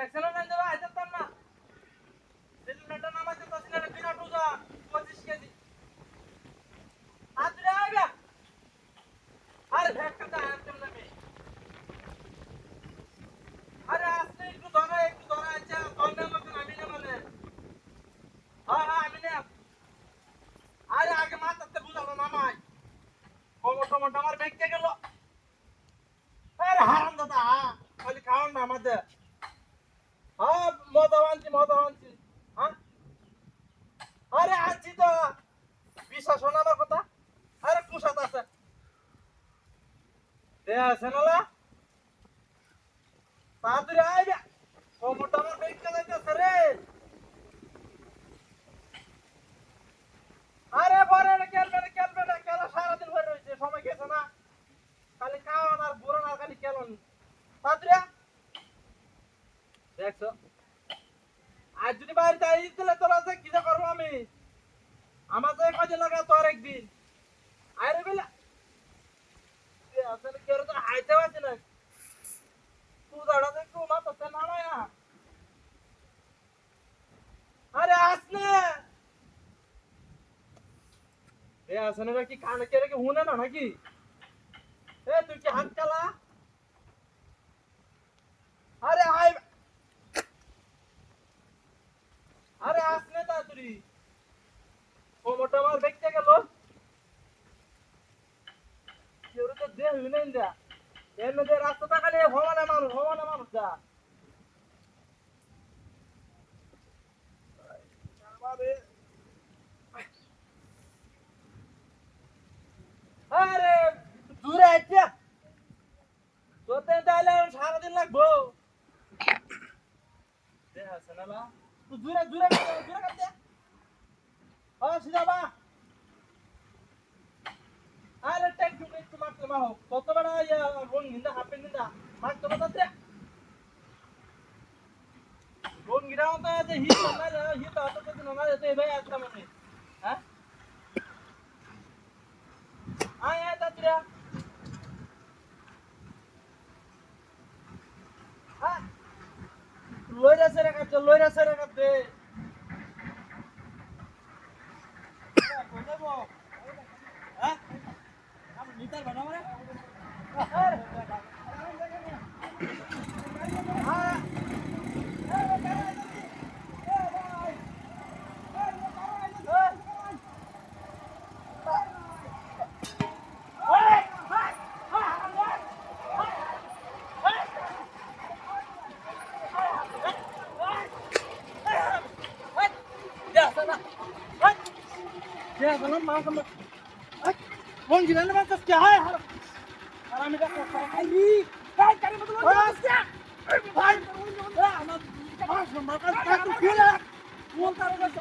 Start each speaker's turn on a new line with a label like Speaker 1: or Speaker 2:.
Speaker 1: দেখছেন না যারা আইতাম না সিলিন্ডারটা নামাইতে তো সিলিন্ডার বিরাট ওজা 25 কেজি আদরে আইবা আরে ভ্যাকটা আনতাম না আমি আরে আসলে একটু ধরা আচ্ছা ধরনে মত আমি না মানে হ্যাঁ আমি না আরে আগে মাথাতে বুঝালো নামাই টমেটো আমার ব্যাগতে গেল আরে হারাম দাদা খালি খাওন না আমাদের হ্যাঁ মজা আনছি হ্যাঁ আরে আনছি তো বিশ্বাস শোনা আমার কথা আরে কুসাত আছে দে আছে নালা তাড়াতাড়ি আইবা টমেটো আমার ব্যাগতে যাইতেছে রে আরে পরে খেলবে না খেলা সারাদিন হয়ে রয়েছে সময় গেছে না খালি খাওয়ান আর বুড়ান আর খালি খেলন তাড়াতাড়ি দেখছো আজ যদি বাড়িতে আই দিলে তোরা যে কি করবো আমি আমার যে কাজে লাগা তোর একদিন আরে বেলা আসলে কেউ তো আইতে পারছি না তুই দাঁড়া দেখো মাথা সে নামায়া আরে আসলে এ আসলে কি কানে কে রেখে হুনে না নাকি এ তুই কি হাত চালা আরে আই আরে আসলে তাড়াতাড়ি ও মোটা আমার দেখতে গেল কেউ তো দেহ নেই না এর মধ্যে রাস্তাটা খালি হমানে মানুষ যা আরে আরে দূরে আছে তোতে তাহলে সারাদিন লাগবো দেখ শোনালা তুই দূরে কাট দে সিধা বা আরে ট্যাঙ্ক ঢুকে একটু মারতে মা হোক কত বড় বোন নিন্দা হাফেন নিন্দা মার তো বাতাতে বোন গিরাও তো যে হিট না হিট আতো তো না যেতে ভাই আজকে মানে হ্যাঁ আয় তাতরা হ্যাঁ লইরা সেরা কাটে কোনে বো হ্যাঁ আমি নিতার বানাবো রে হ্যাঁ क्या सलाम मां कम कौन गिराने में क्या है हरामी का अरे काय करे मतलब बस क्या भाई हम मां का क्या तू खेल बोलता रहो